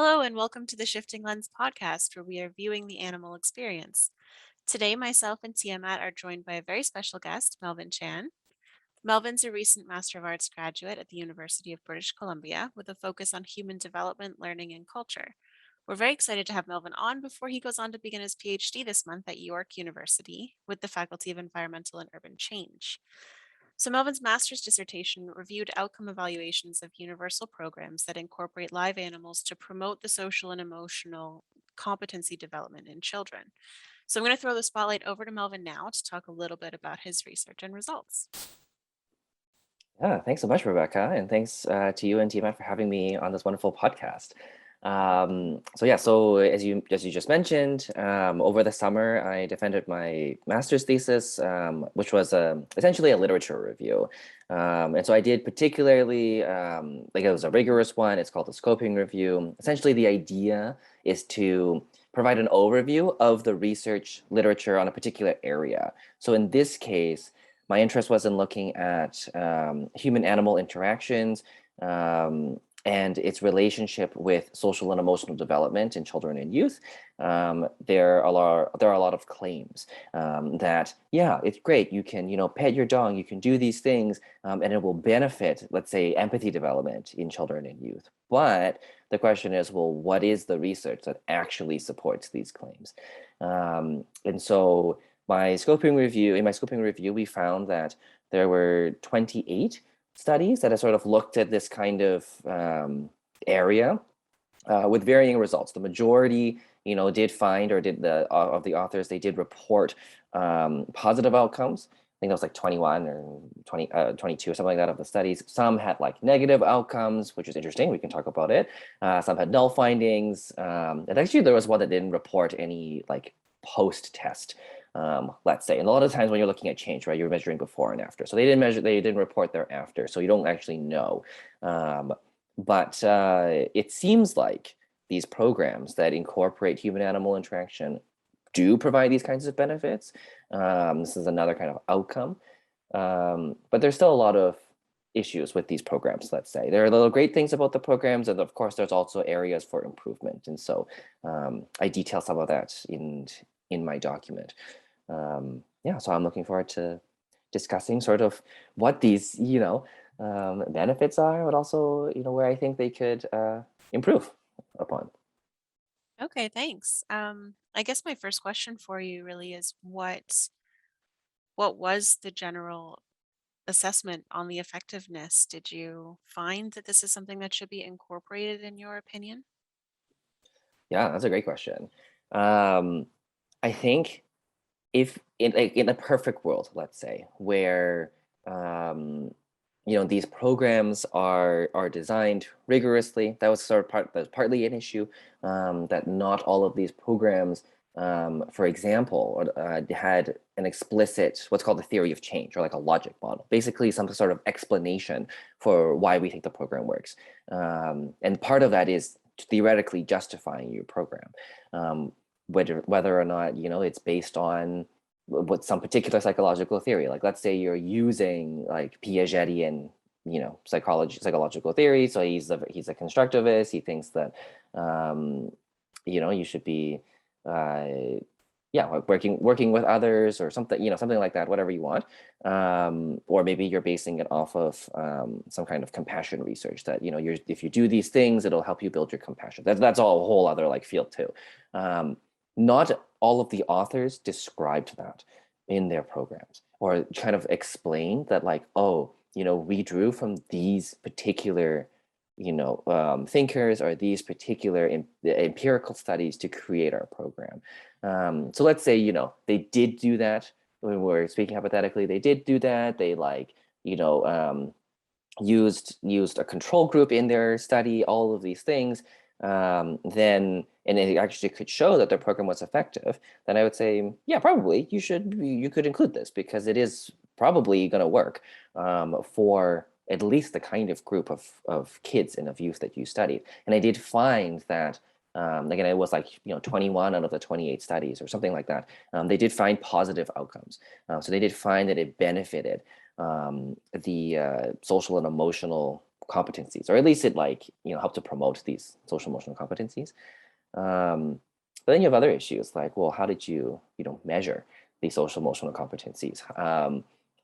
Hello, and welcome to the Shifting Lens podcast, where we are viewing the animal experience. Today, myself and Tiamat are joined by a very special guest, Melvin Chan. Melvin's a recent Master of Arts graduate at the University of British Columbia with a focus on human development, learning, and culture. We're very excited to have Melvin on before he goes on to begin his PhD this month at York University with the Faculty of Environmental and Urban Change. So, Melvin's master's dissertation reviewed outcome evaluations of universal programs that incorporate live animals to promote the social and emotional competency development in children. So, I'm going to throw the spotlight over to Melvin now to talk a little bit about his research and results. Yeah, thanks so much, Rebecca, and thanks to you and TMF for having me on this wonderful podcast. So as you just mentioned, over the summer I defended my master's thesis, which was essentially a literature review, and so I did particularly like it was a rigorous one. It's called a scoping review. Essentially, the idea is to provide an overview of the research literature on a particular area. So in this case, my interest was in looking at human-animal interactions and its relationship with social and emotional development in children and youth. There are a lot of claims that, yeah, it's great. You can, pet your dog, you can do these things, and it will benefit, let's say, empathy development in children and youth. But the question is, well, what is the research that actually supports these claims? And so in my scoping review, we found that there were 28 studies that have sort of looked at this kind of area with varying results. The majority, did find, or did the of the authors, they did report positive outcomes. I think that was like 21 or 22 or something like that of the studies. Some had like negative outcomes, which is interesting. We can talk about it. Some had null findings. And actually, there was one that didn't report any like post-test, let's say. And a lot of times when you're looking at change, right, you're measuring before and after. So they didn't report thereafter. So you don't actually know. But it seems like these programs that incorporate human-animal interaction do provide these kinds of benefits. This is another kind of outcome. But there's still a lot of issues with these programs, let's say. There are little great things about the programs, and of course, there's also areas for improvement. And so I detail some of that in my document. So I'm looking forward to discussing sort of what these, benefits are, but also, where I think they could improve upon. Okay, thanks. I guess my first question for you really is what was the general assessment on the effectiveness? Did you find that this is something that should be incorporated in your opinion? Yeah, that's a great question. Um, I think if in a perfect world, let's say, where these programs are designed rigorously, that was that's partly an issue, that not all of these programs, for example, had an explicit what's called the theory of change, or like a logic model, basically some sort of explanation for why we think the program works. And part of that is theoretically justifying your program, whether or not it's based on what some particular psychological theory. Like, let's say you're using like Piagetian, psychological theory. So he's a constructivist. He thinks that you should be working with others, or something like that, whatever you want. Or maybe you're basing it off of some kind of compassion research that if you do these things, it'll help you build your compassion. That's all a whole other like field too. Not all of the authors described that in their programs, or kind of explained that, like, oh, we drew from these particular thinkers, or these particular empirical studies to create our program. So let's say they did do that. When we're speaking hypothetically, they did do that. They used a control group in their study, all of these things. Then, and it actually could show that their program was effective, then I would say, yeah, probably you could include this, because it is probably going to work for at least the kind of group of kids and of youth that you studied. And I did find that, again, it was like 21 out of the 28 studies or something like that. They did find positive outcomes. So they did find that it benefited the social and emotional competencies, or at least it like, helped to promote these social emotional competencies. But then you have other issues like, well, how did you measure these social emotional competencies?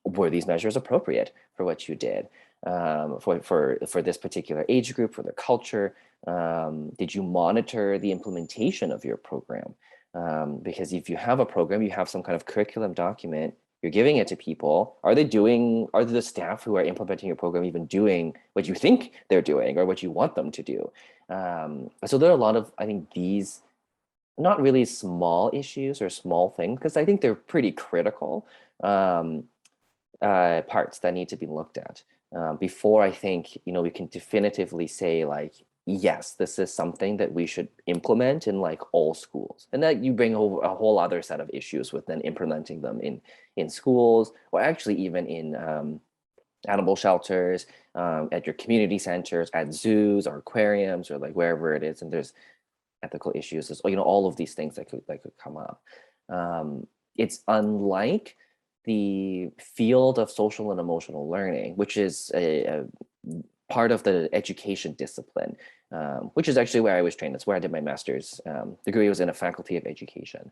Were these measures appropriate for what you did, for this particular age group, for the culture? Did you monitor the implementation of your program? Because if you have a program, you have some kind of curriculum document, you're giving it to people. Are the staff who are implementing your program even doing what you think they're doing or what you want them to do? So there are a lot of, I think, these not really small issues or small things, because I think they're pretty critical parts that need to be looked at before I think we can definitively say like, yes, this is something that we should implement in like all schools, and that you bring over a whole other set of issues with then implementing them in schools, or actually even in animal shelters, at your community centers, at zoos or aquariums, or like wherever it is, and there's ethical issues as all of these things that could come up. It's unlike the field of social and emotional learning, which is a part of the education discipline, which is actually where I was trained. That's where I did my master's degree, was in a faculty of education,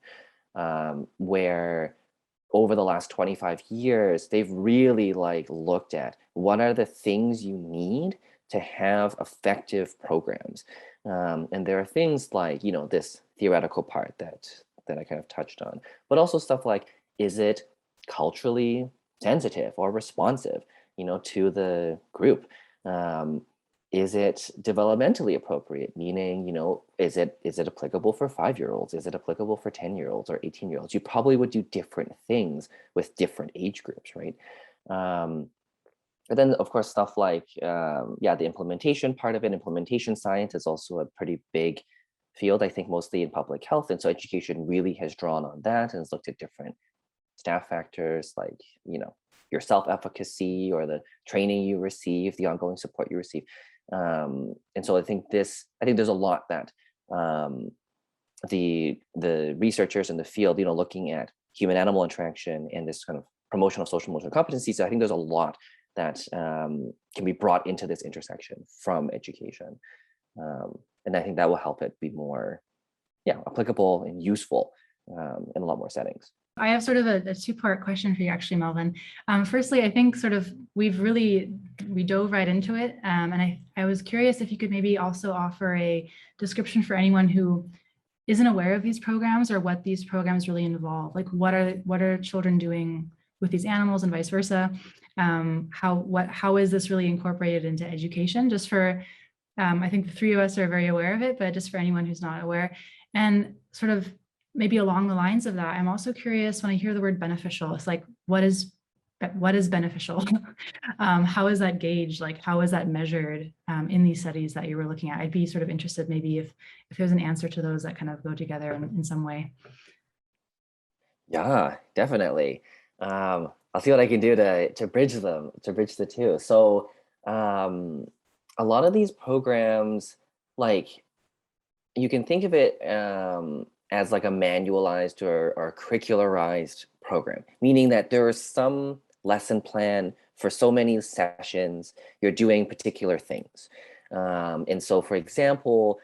where over the last 25 years, they've really like looked at what are the things you need to have effective programs. And there are things like, this theoretical part that I kind of touched on, but also stuff like, is it culturally sensitive or responsive, to the group? Is it developmentally appropriate? Meaning, is it applicable for 5-year-olds? Is it applicable for 10-year-olds or 18-year-olds? You probably would do different things with different age groups, right? But then, of course, stuff like, the implementation part of it, implementation science is also a pretty big field, I think, mostly in public health. And so education really has drawn on that and has looked at different staff factors like, your self-efficacy or the training you receive, the ongoing support you receive. And so I think there's a lot that the researchers in the field, looking at human animal interaction and this kind of promotion of social emotional competencies, I think there's a lot that can be brought into this intersection from education. And I think that will help it be more applicable and useful in a lot more settings. I have sort of a two-part question for you, actually, Melvin. Firstly, I think sort of we dove right into it. And I was curious if you could maybe also offer a description for anyone who isn't aware of these programs or what these programs really involve. Like what are children doing with these animals and vice versa? How is this really incorporated into education? Just for, I think the three of us are very aware of it, but just for anyone who's not aware. And sort of maybe along the lines of that, I'm also curious when I hear the word beneficial, it's like, what is beneficial? How is that gauged? Like, how is that measured in these studies that you were looking at? I'd be sort of interested maybe if there's an answer to those that kind of go together in some way. Yeah, definitely. I'll see what I can do to bridge the two. So a lot of these programs, like, you can think of it as like a manualized or curricularized program, meaning that there is some lesson plan for so many sessions, you're doing particular things. And so, for example,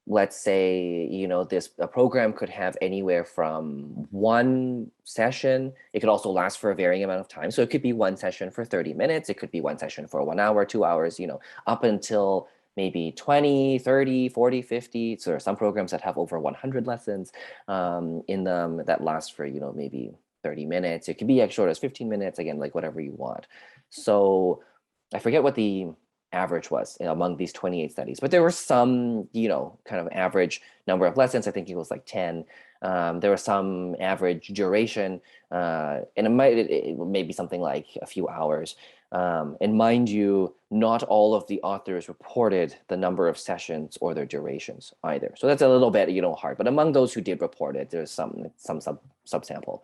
let's say, a program could have anywhere from one session. It could also last for a varying amount of time. So it could be one session for 30 minutes. It could be one session for 1 hour, 2 hours, up until maybe 20, 30, 40, 50. So there are some programs that have over 100 lessons in them that last for, maybe 30 minutes. It could be as short as 15 minutes, again, like whatever you want. So I forget what the average was among these 28 studies, but there were some, kind of average number of lessons. I think it was like 10. There was some average duration, and it may be something like a few hours. And mind you, not all of the authors reported the number of sessions or their durations either. So that's a little bit, hard. But among those who did report it, there's some subsample.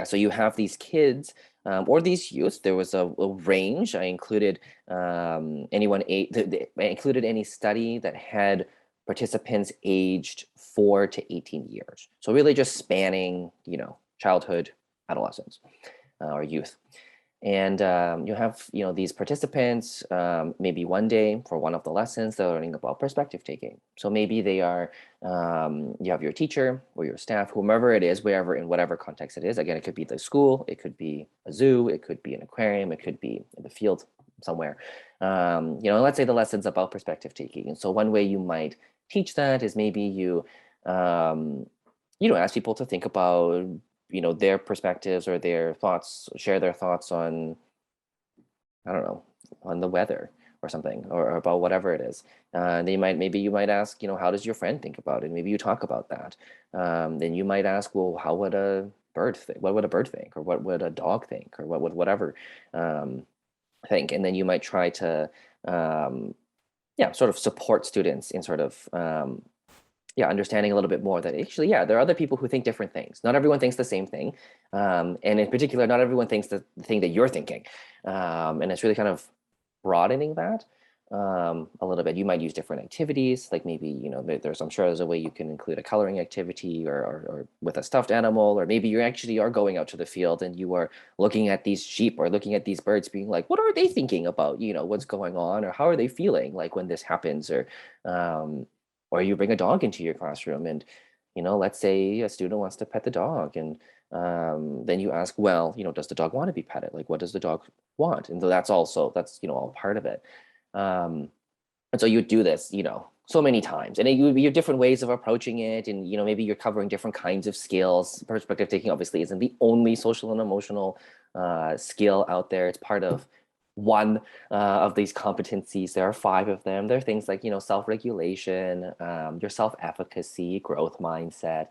So you have these kids or these youth. There was a range. I included I included any study that had participants aged 4 to 18 years. So really just spanning, childhood, adolescence, or youth. And you have, these participants, maybe one day for one of the lessons, they're learning about perspective taking. So maybe they are, you have your teacher or your staff, whomever it is, wherever, in whatever context it is. Again, it could be the school, it could be a zoo, it could be an aquarium, it could be in the field somewhere. Let's say the lesson's about perspective taking. And so one way you might teach that is maybe you, ask people to think about their perspectives or their thoughts, share their thoughts on, I don't know, on the weather or something, or about whatever it is. Maybe you might ask, how does your friend think about it? Maybe you talk about that. Then you might ask, well, how would a bird think? What would a bird think? Or what would a dog think? Or what would whatever think? And then you might try to, sort of support students in sort of, understanding a little bit more that actually, there are other people who think different things. Not everyone thinks the same thing. And in particular, not everyone thinks the thing that you're thinking. And it's really kind of broadening that a little bit. You might use different activities, like maybe, I'm sure there's a way you can include a coloring activity or with a stuffed animal, or maybe you actually are going out to the field and you are looking at these sheep or looking at these birds being like, what are they thinking about, what's going on, or how are they feeling like when this happens, or you bring a dog into your classroom and, let's say a student wants to pet the dog, and then you ask, well, does the dog want to be petted? Like, what does the dog want? And so that's all part of it. And so you do this, so many times, and you have different ways of approaching it. And, maybe you're covering different kinds of skills. Perspective taking obviously isn't the only social and emotional skill out there. It's part of one of these competencies. There are 5 of them. There are things like, self-regulation, your self-efficacy, growth mindset,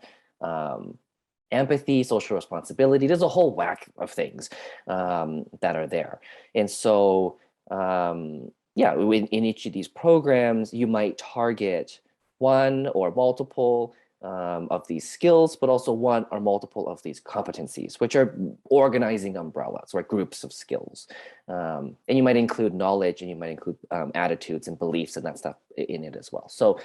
empathy, social responsibility. There's a whole whack of things that are there. And so, in each of these programs, you might target one or multiple of these skills, but also one or multiple of these competencies, which are organizing umbrellas or groups of skills. And you might include knowledge, and you might include attitudes and beliefs and that stuff in it as well. So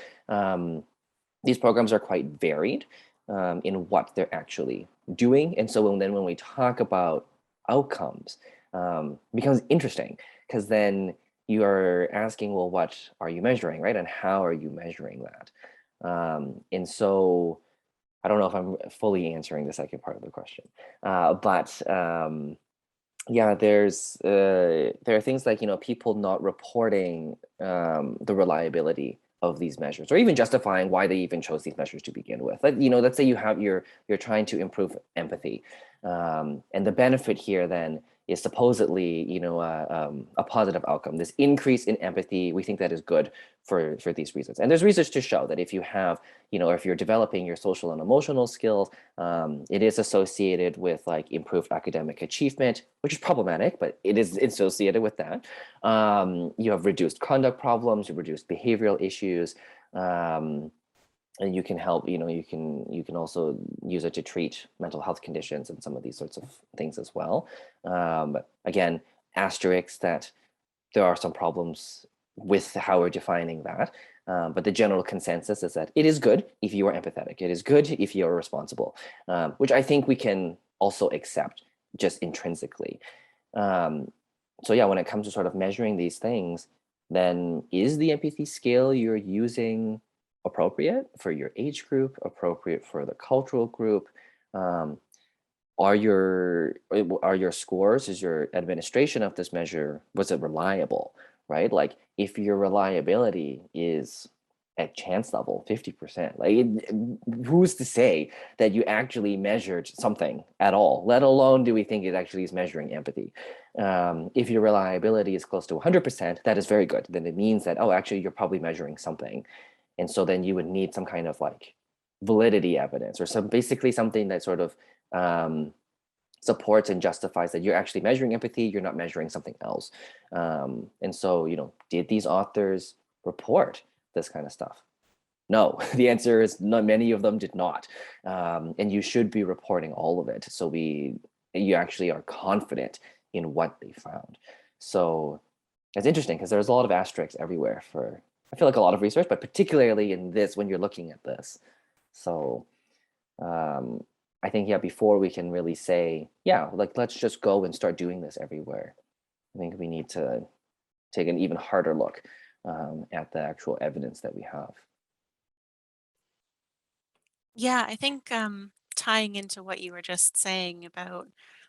these programs are quite varied in what they're actually doing. And so when we talk about outcomes, it becomes interesting, because then you are asking, well, what are you measuring, right? And how are you measuring that? And so I don't know if I'm fully answering the second part of the question, but there are things like, people not reporting the reliability of these measures, or even justifying why they even chose these measures to begin with. Let's say you're trying to improve empathy, and the benefit here then is supposedly, a positive outcome. This increase in empathy, we think that is good for these reasons. And there's research to show that if you have, if you're developing your social and emotional skills, it is associated with like improved academic achievement, which is problematic, but it is associated with that. You have reduced conduct problems, you reduced behavioral issues, and you can help, you can also use it to treat mental health conditions and some of these sorts of things as well. Again, asterisks that there are some problems with how we're defining that. But the general consensus is that it is good if you are empathetic. It is good if you are responsible, which I think we can also accept just intrinsically. So when it comes to sort of measuring these things, then is the empathy scale you're using appropriate for your age group, appropriate for the cultural group? Are your scores, is your administration of this measure, was it reliable, right? Like if your reliability is at chance level 50%, like who's to say that you actually measured something at all, let alone do we think it actually is measuring empathy? If your reliability is close to 100%, that is very good. Then it means that, oh, actually you're probably measuring something. And so then you would need some kind of like validity evidence, or basically something that sort of supports and justifies that you're actually measuring empathy, you're not measuring something else. And so, did these authors report this kind of stuff? No, the answer is not. Many of them did not. And you should be reporting all of it, so you actually are confident in what they found. So it's interesting because there's a lot of asterisks everywhere for, I feel like, a lot of research, but particularly in this, when you're looking at this. So I think, yeah, before we can really say, yeah, like let's just go and start doing this everywhere, I think we need to take an even harder look at the actual evidence that we have. Yeah, I think tying into what you were just saying about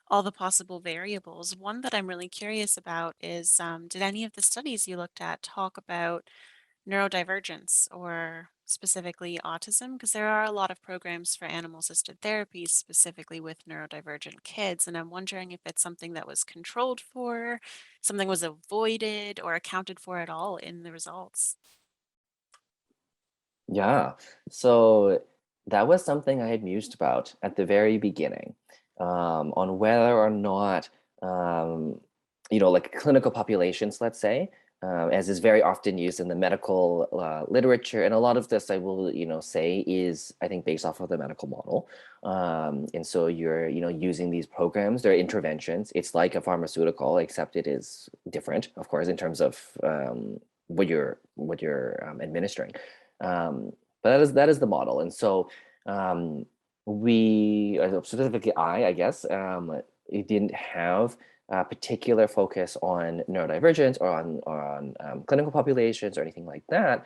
all the possible variables, one that I'm really curious about is did any of the studies you looked at talk about neurodivergence or specifically autism? Because there are a lot of programs for animal assisted therapy specifically with neurodivergent kids. And I'm wondering if it's something that was controlled for, something was avoided, or accounted for at all in the results. Yeah. So that was something I had mused about at the very beginning, on whether or not, um, like clinical populations, let's say, as is very often used in the medical literature. And a lot of this, I will, say is, I think, based off of the medical model. And so you're, using these programs, they're interventions. It's like a pharmaceutical, except it is different, of course, in terms of what you're administering. Um, but that is the model, and so we specifically I guess it didn't have a particular focus on neurodivergence or on clinical populations or anything like that,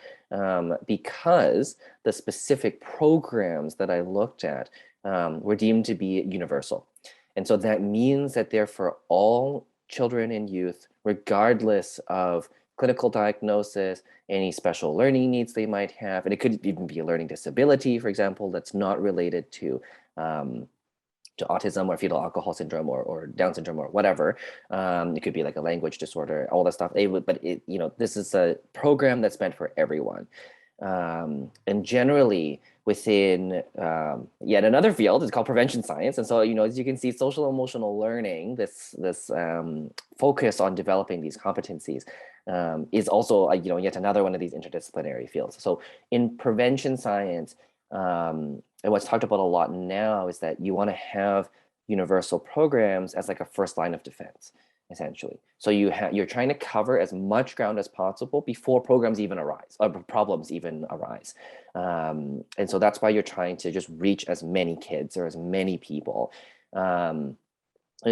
because the specific programs that I looked at were deemed to be universal, and so that means that they're for all children and youth, regardless of clinical diagnosis, any special learning needs they might have. And it could even be a learning disability, for example, that's not related um, to autism or fetal alcohol syndrome or Down syndrome or whatever. It could be like a language disorder, all that stuff. This is a program that's meant for everyone. And generally within yet another field is called prevention science. And so, as you can see, social emotional learning, this focus on developing these competencies, is also yet another one of these interdisciplinary fields. So in prevention science, and what's talked about a lot now is that you want to have universal programs as like a first line of defense, essentially. So you're trying to cover as much ground as possible before programs even arise, or problems even arise. And so that's why you're trying to just reach as many kids or as many people. And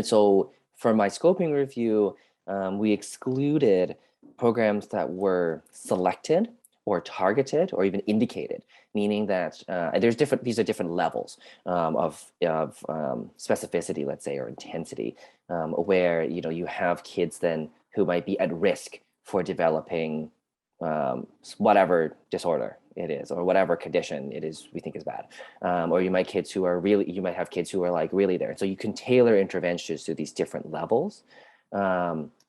so for my scoping review, we excluded programs that were selected or targeted or even indicated, meaning that these are different levels of specificity, let's say, or intensity, where you have kids then who might be at risk for developing whatever disorder it is or whatever condition it is we think is bad, or you might have kids who are like really there, so you can tailor interventions to these different levels.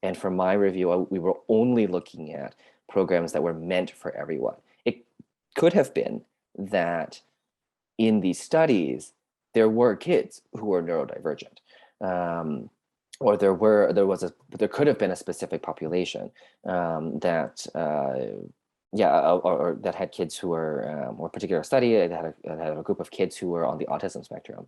And for my review, we were only looking at programs that were meant for everyone. It could have been that in these studies there were kids who were neurodivergent, or there could have been a specific population that or that had kids who were, or a particular study that had a group of kids who were on the autism spectrum.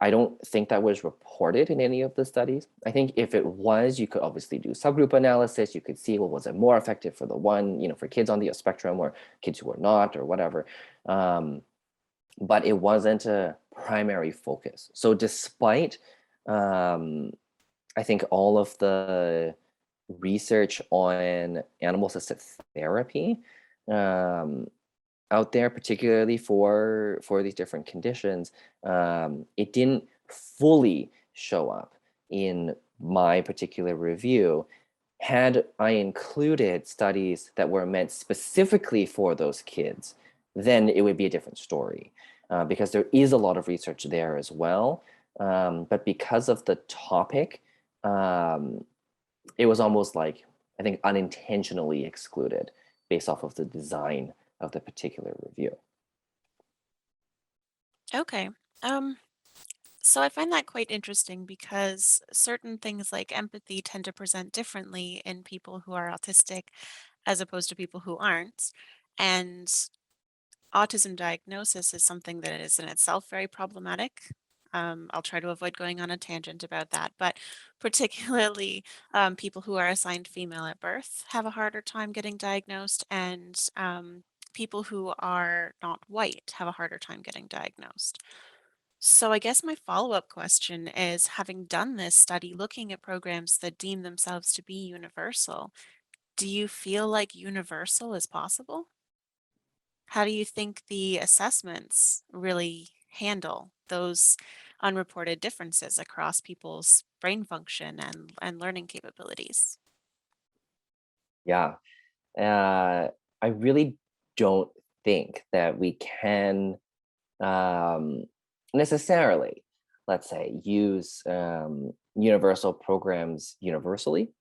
I don't think that was reported in any of the studies. I think if it was, you could obviously do subgroup analysis. You could see, well, was it more effective for the one, for kids on the spectrum or kids who were not or whatever. But it wasn't a primary focus. So despite, I think, all of the research on animal assisted therapy out there, particularly for these different conditions, it didn't fully show up in my particular review. Had I included studies that were meant specifically for those kids, then it would be a different story, because there is a lot of research there as well. But because of the topic, it was almost like, I think, unintentionally excluded based off of the design of the particular review. Okay. Um, so I find that quite interesting because certain things like empathy tend to present differently in people who are autistic as opposed to people who aren't. And autism diagnosis is something that is in itself very problematic. I'll try to avoid going on a tangent about that, but particularly people who are assigned female at birth have a harder time getting diagnosed, and people who are not white have a harder time getting diagnosed. So I guess my follow-up question is, having done this study looking at programs that deem themselves to be universal, do you feel like universal is possible? How do you think the assessments really handle those unreported differences across people's brain function and learning capabilities? Yeah. I really don't think that we can um, necessarily, let's say, use universal programs universally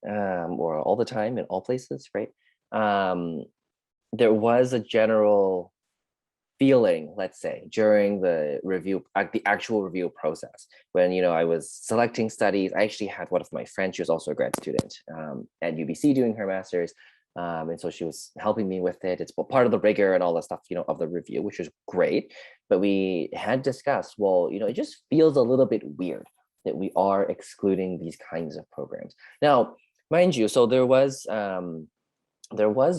or all the time in all places, right? Um, there was a general feeling, let's say, during the review, the actual review process, when I was selecting studies. I actually had one of my friends. She was also a grad student at UBC doing her master's, and so she was helping me with it. It's part of the rigor and all the stuff, of the review, which is great. But we had discussed, well, it just feels a little bit weird that we are excluding these kinds of programs. Now, mind you, so there was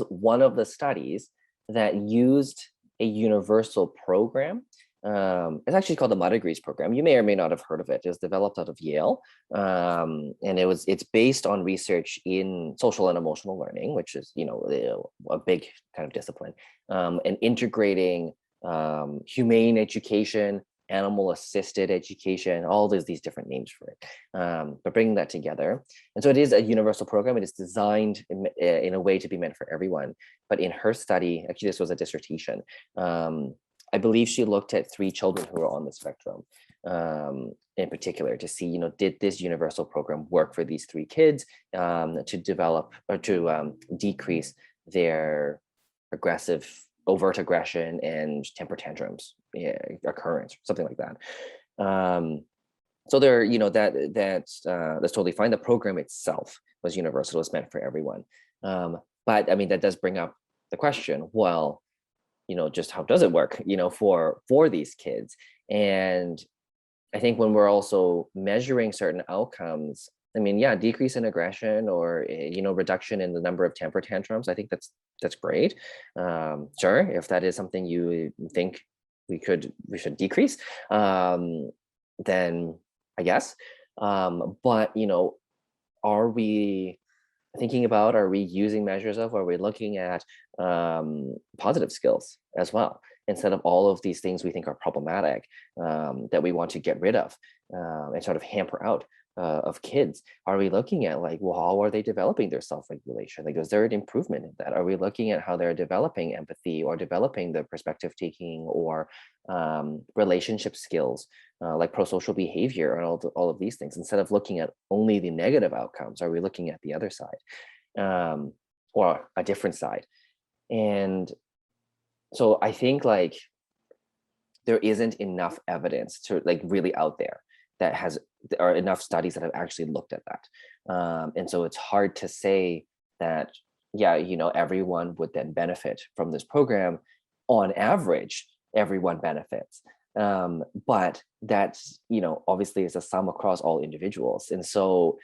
one of the studies that used a universal program. It's actually called the Muddigrees program. You may or may not have heard of it. It was developed out of Yale, and it's based on research in social and emotional learning, which is a big kind of discipline, and integrating humane education, animal assisted education, all these different names for it, but bringing that together. And so it is a universal program. It is designed in a way to be meant for everyone. But in her study, actually this was a dissertation, I believe she looked at 3 children who were on the spectrum, in particular, to see, did this universal program work for these 3 kids, to develop or to decrease their aggressive overt aggression and temper tantrums, occurrence, something like that. So there, that's totally fine. The program itself was universal; it was meant for everyone. But I mean, that does bring up the question: well, just how does it work? For these kids. And I think when we're also measuring certain outcomes, I mean, yeah, decrease in aggression or reduction in the number of temper tantrums. I think that's great. Sure, if that is something you think we should decrease, then I guess. But are we thinking about, are we using measures of, are we looking at positive skills as well, instead of all of these things we think are problematic, that we want to get rid of, and sort of hamper out of kids? Are we looking at, like, well, how are they developing their self-regulation? Like, is there an improvement in that? Are we looking at how they're developing empathy or developing the perspective taking or relationship skills, like pro-social behavior and all of these things? Instead of looking at only the negative outcomes, are we looking at the other side, or a different side? And so I think, like, there isn't enough evidence to, like, really out there that has, or enough studies that have actually looked at that, and so it's hard to say that, yeah, everyone would then benefit from this program. On average, everyone benefits, but that's, obviously is a sum across all individuals. And so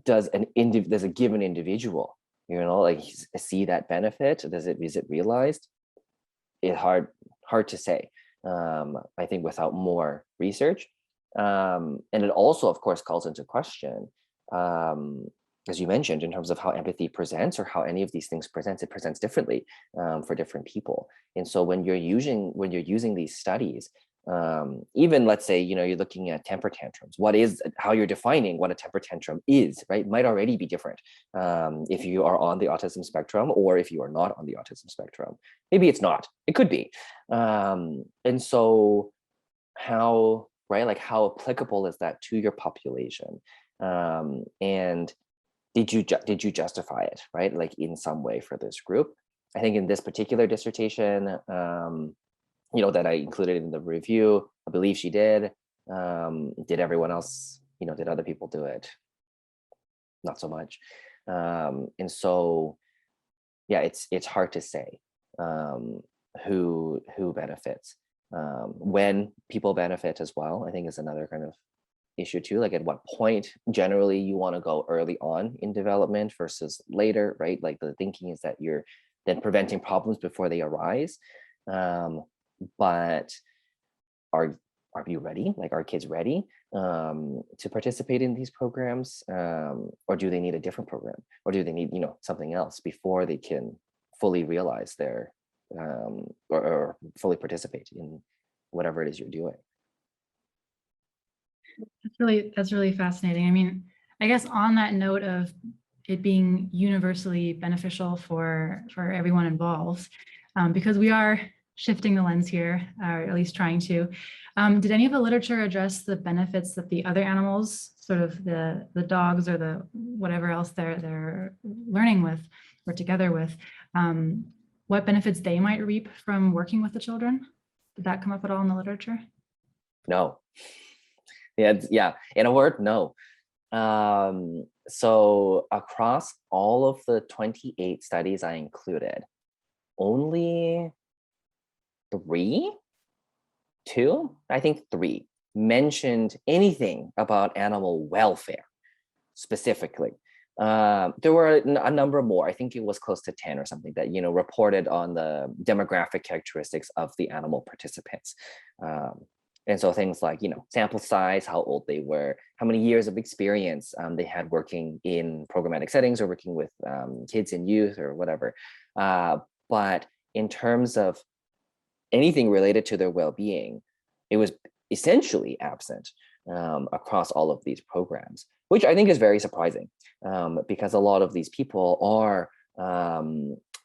does a given individual, like, see that benefit? Is it realized? It's hard to say. I think without more research, and it also, of course, calls into question, um, as you mentioned, in terms of how empathy presents, or how any of these things presents. It presents differently for different people. And so when you're using these studies, even, let's say, you're looking at temper tantrums, how you're defining what a temper tantrum is, right, might already be different, if you are on the autism spectrum or if you are not on the autism spectrum. Maybe it's not, it could be. And so how, right, like, how applicable is that to your population? And did you justify it, right, like, in some way for this group? I think in this particular dissertation, that I included in the review, I believe she did. Did everyone else, did other people do it? Not so much. And so, yeah, it's hard to say who benefits. When people benefit as well, I think, is another kind of issue too. Like, at what point generally you want to go early on in development versus later, right? Like, the thinking is that you're then preventing problems before they arise. But are are you ready? Like, are kids ready to participate in these programs? Or do they need a different program? Or do they need, something else before they can fully realize their, or fully participate in whatever it is you're doing? That's really fascinating. I mean, I guess on that note of it being universally beneficial for everyone involved, because we are shifting the lens here, or at least trying to. Did any of the literature address the benefits that the other animals, sort of the dogs or the whatever else they're learning with or together with, what benefits they might reap from working with the children? Did that come up at all in the literature? No. Yeah. In a word, no. So across all of the 28 studies I included, only three mentioned anything about animal welfare specifically. There were a number more. I think it was close to 10 or something that, reported on the demographic characteristics of the animal participants. And so things like, sample size, how old they were, how many years of experience they had working in programmatic settings or working with kids and youth or whatever. But in terms of anything related to their well-being, it was essentially absent across all of these programs, which I think is very surprising because a lot of these people are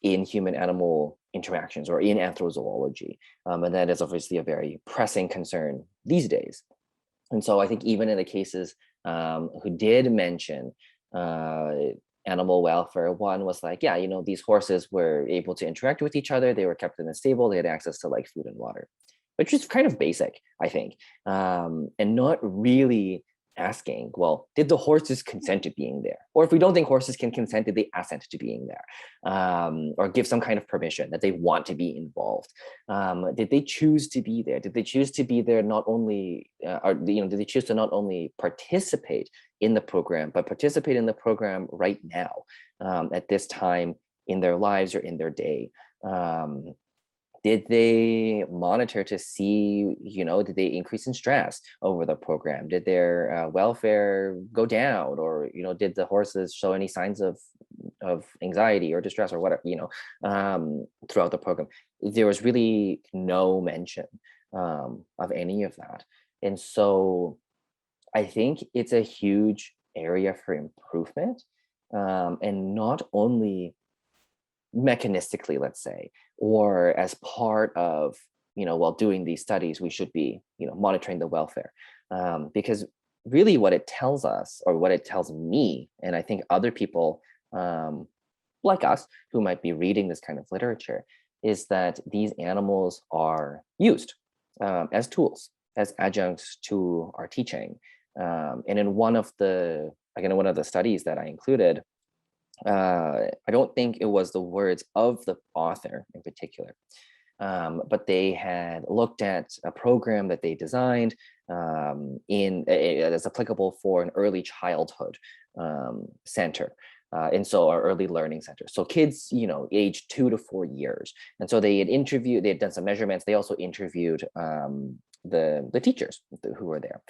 in human-animal interactions or in anthrozoology. And that is obviously a very pressing concern these days. And so I think even in the cases who did mention animal welfare, one was like, yeah, these horses were able to interact with each other. They were kept in a stable. They had access to like food and water, which is kind of basic, I think, and not really asking, well, did the horses consent to being there? Or if we don't think horses can consent, did they assent to being there? Or give some kind of permission that they want to be involved? Did they choose to be there? Did they choose to be there not only, did they choose to not only participate in the program, but participate in the program right now at this time in their lives or in their day? Did they monitor to see, did they increase in stress over the program? Did their welfare go down? Or, did the horses show any signs of anxiety or distress or whatever, throughout the program? There was really no mention of any of that. And so I think it's a huge area for improvement, and not only mechanistically, let's say, or as part of, while doing these studies, we should be, monitoring the welfare. Because really what it tells us, or what it tells me, and I think other people like us who might be reading this kind of literature, is that these animals are used as tools, as adjuncts to our teaching. And in one of the studies that I included, I don't think it was the words of the author in particular, but they had looked at a program that they designed that's applicable for an early childhood center. And so our early learning center. So kids, age 2 to 4 years. And so they had done some measurements. They also interviewed the teachers who were there.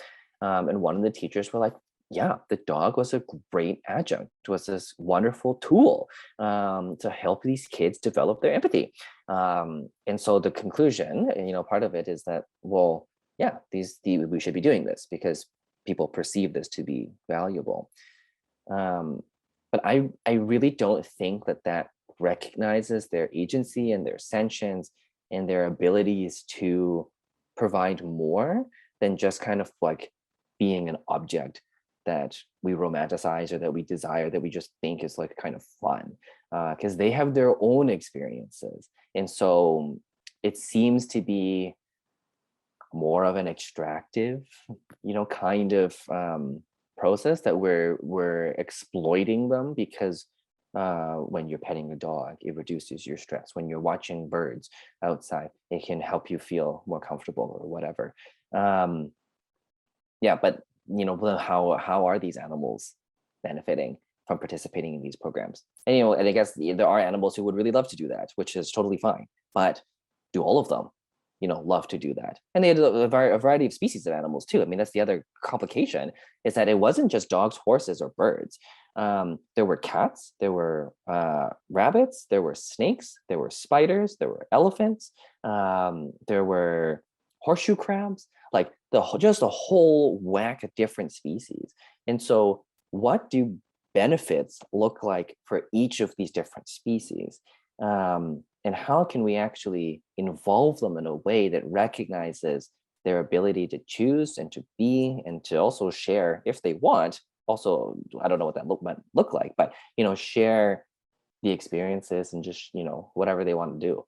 And one of the teachers were like, yeah, the dog was a great adjunct. It was this wonderful tool to help these kids develop their empathy. And so the conclusion, part of it is that, well, yeah, we should be doing this because people perceive this to be valuable. But I really don't think that recognizes their agency and their sentience and their abilities to provide more than just kind of like being an object that we romanticize or that we desire, that we just think is like kind of fun, because they have their own experiences. And so it seems to be more of an extractive, kind of process that we're exploiting them, because when you're petting a dog, it reduces your stress. When you're watching birds outside, it can help you feel more comfortable or whatever. Yeah, but how are these animals benefiting from participating in these programs? And and I guess there are animals who would really love to do that, which is totally fine. But do all of them? love to do that. And they had a variety of species of animals too. I mean, that's the other complication, is that it wasn't just dogs, horses, or birds. There were cats, there were rabbits, there were snakes, there were spiders, there were elephants, there were horseshoe crabs, like just a whole whack of different species. And so what do benefits look like for each of these different species? And how can we actually involve them in a way that recognizes their ability to choose and to be and to also share if they want? Also, I don't know what that might look like, but share the experiences and just whatever they want to do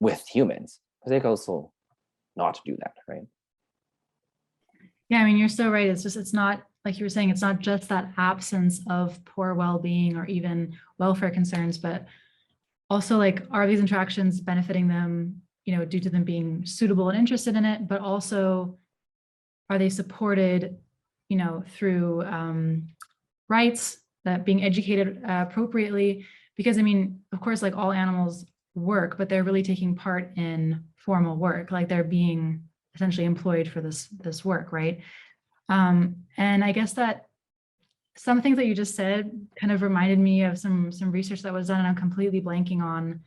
with humans, because they can also not do that, right? Yeah, I mean, you're so right. It's not, like you were saying, it's not just that absence of poor well-being or even welfare concerns, but also, like, are these interactions benefiting them, due to them being suitable and interested in it, but also are they supported, through rights, that being educated appropriately? Because I mean, of course, like all animals work, but they're really taking part in formal work, like they're being essentially employed for this work, right? And I guess that some things that you just said kind of reminded me of some research that was done, and I'm completely blanking on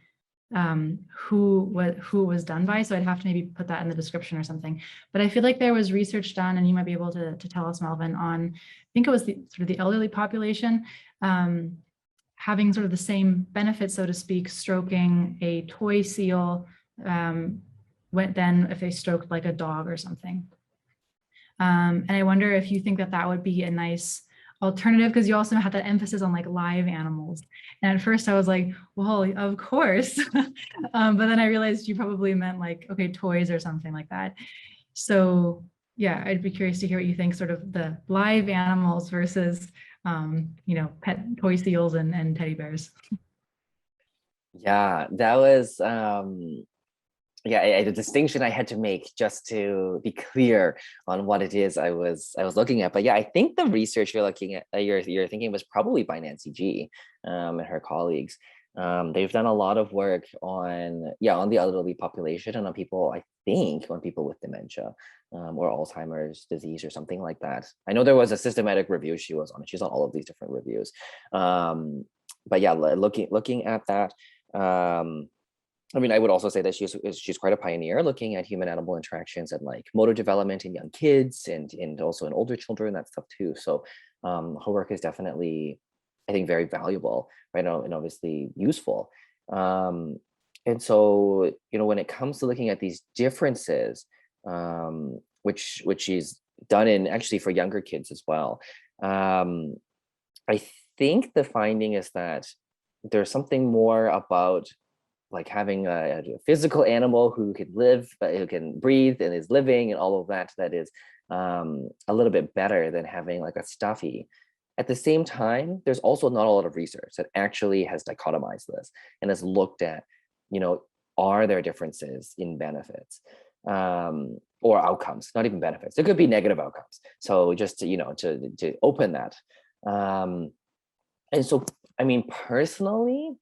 who was done by, so I'd have to maybe put that in the description or something. But I feel like there was research done, and you might be able to tell us, Melvin, on, I think it was the sort of the elderly population having sort of the same benefits, so to speak, stroking a toy seal then if they stroked like a dog or something. And I wonder if you think that would be a nice alternative, because you also had that emphasis on like live animals. And at first I was like, well, of course. But then I realized you probably meant like, okay, toys or something like that. So yeah, I'd be curious to hear what you think, sort of the live animals versus, pet toy seals and teddy bears. Yeah, that was a distinction I had to make just to be clear on what it is I was looking at. But yeah, I think the research you're looking at, you're thinking, was probably by Nancy G and her colleagues. They've done a lot of work on the elderly population and on people with dementia or Alzheimer's disease or something like that. I know there was a systematic review she was on. She's on all of these different reviews. But yeah, looking at that. I mean, I would also say that she's quite a pioneer looking at human animal interactions and like motor development in young kids and also in older children, that stuff too. So her work is definitely, I think, very valuable, right now, and obviously useful. And so, when it comes to looking at these differences, which she's done in actually for younger kids as well, I think the finding is that there's something more about like having a physical animal who can live, but who can breathe and is living and all of that is a little bit better than having like a stuffy. At the same time, there's also not a lot of research that actually has dichotomized this and has looked at, are there differences in benefits or outcomes, not even benefits. There could be negative outcomes. So just to open that. And so, I mean, personally,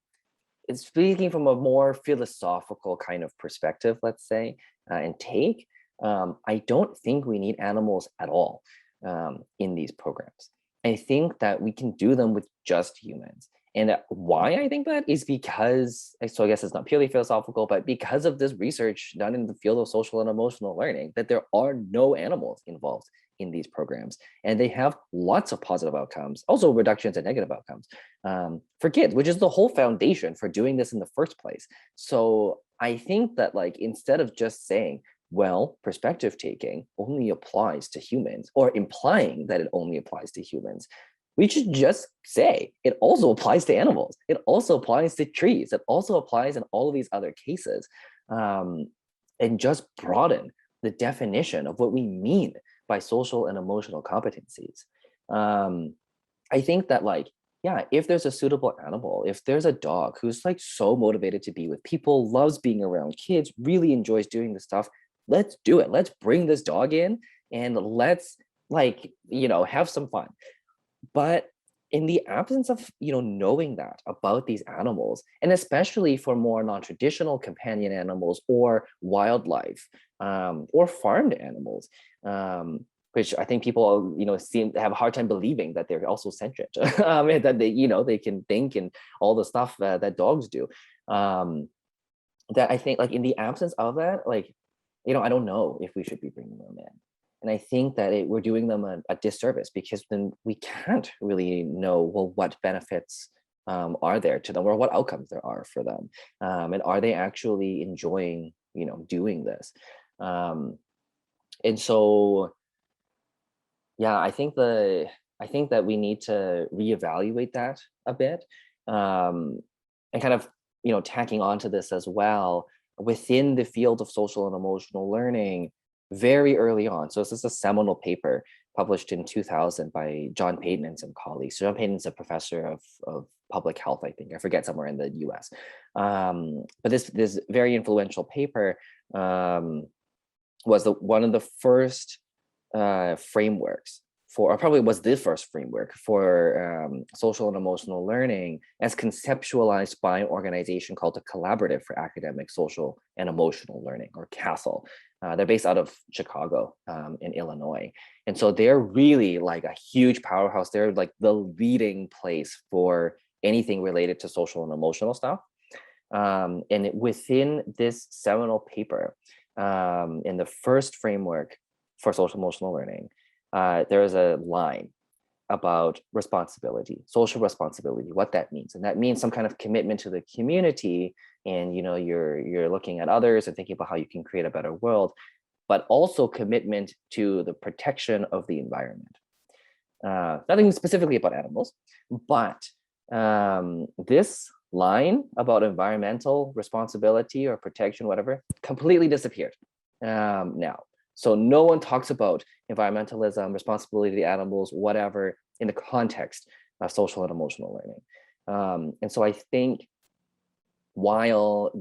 it's speaking from a more philosophical kind of perspective, let's say, and take, I don't think we need animals at all in these programs. I think that we can do them with just humans. And why I think that is because, so I guess it's not purely philosophical, but because of this research done in the field of social and emotional learning, that there are no animals involved in these programs, and they have lots of positive outcomes, also reductions in negative outcomes for kids, which is the whole foundation for doing this in the first place. So I think that, like, instead of just saying, well, perspective taking only applies to humans, or implying that it only applies to humans, we should just say it also applies to animals. It also applies to trees. It also applies in all of these other cases, and just broaden the definition of what we mean by social and emotional competencies. I think that, like, yeah, if there's a suitable animal, if there's a dog who's like so motivated to be with people, loves being around kids, really enjoys doing this stuff, let's do it. Let's bring this dog in and let's, like, have some fun. But in the absence of knowing that about these animals, and especially for more non-traditional companion animals or wildlife, or farmed animals, which I think people seem to have a hard time believing that they're also sentient, and that they can think and all the stuff that dogs do. That I think, like, in the absence of that, like, I don't know if we should be bringing them in. And I think that we're doing them a disservice, because then we can't really know, well, what benefits are there to them, or what outcomes there are for them, and are they actually enjoying doing this. And so, yeah, I think that we need to reevaluate that a bit, and kind of tacking onto this as well, within the field of social and emotional learning, very early on. So this is a seminal paper published in 2000 by John Payton and some colleagues. So John Payton's a professor of public health, I think. I forget, somewhere in the US. But this very influential paper was one of the first frameworks for, or probably was the first framework for, social and emotional learning, as conceptualized by an organization called the Collaborative for Academic, Social, and Emotional Learning, or CASEL. They're based out of Chicago, in Illinois. And so they're really like a huge powerhouse. They're like the leading place for anything related to social and emotional stuff. And within this seminal paper, in the first framework for social emotional learning, there is a line about responsibility, social responsibility, what that means. And that means some kind of commitment to the community, and you're looking at others and thinking about how you can create a better world, but also commitment to the protection of the environment. Nothing specifically about animals, but this line about environmental responsibility or protection, whatever, completely disappeared now. So no one talks about environmentalism, responsibility to the animals, whatever, in the context of social and emotional learning. And so I think, while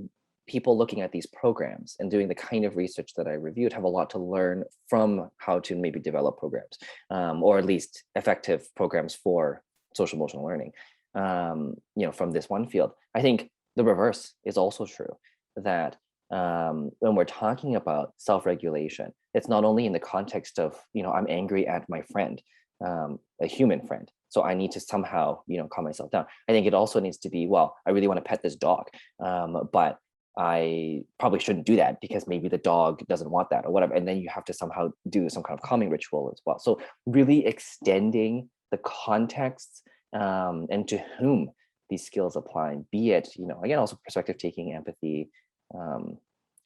people looking at these programs and doing the kind of research that I reviewed have a lot to learn from how to maybe develop programs, or at least effective programs for social emotional learning, from this one field, I think the reverse is also true. That when we're talking about self-regulation, it's not only in the context of, I'm angry at my friend, a human friend, so I need to somehow, calm myself down. I think it also needs to be, well, I really want to pet this dog, but I probably shouldn't do that because maybe the dog doesn't want that or whatever. And then you have to somehow do some kind of calming ritual as well. So really extending the context, and to whom these skills apply, be it, again, also perspective taking, empathy,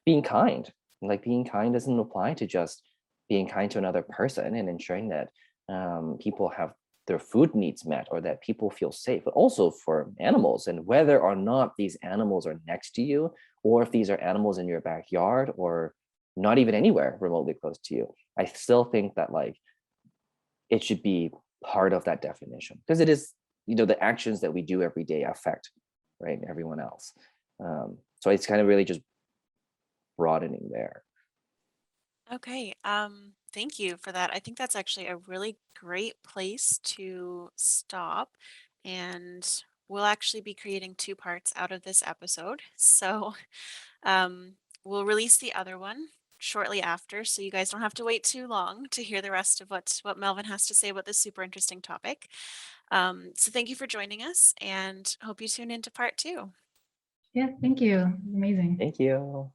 being kind. Like, being kind doesn't apply to just being kind to another person and ensuring that people have their food needs met, or that people feel safe, but also for animals, and whether or not these animals are next to you, or if these are animals in your backyard, or not even anywhere remotely close to you. I still think that, like, it should be part of that definition, because it is, the actions that we do every day affect, right, everyone else. So it's kind of really just broadening there. Okay, thank you for that. I think that's actually a really great place to stop. And we'll actually be creating two parts out of this episode. So we'll release the other one shortly after, so you guys don't have to wait too long to hear the rest of what Melvin has to say about this super interesting topic. So thank you for joining us, and hope you tune into part two. Yeah, thank you. Amazing. Thank you.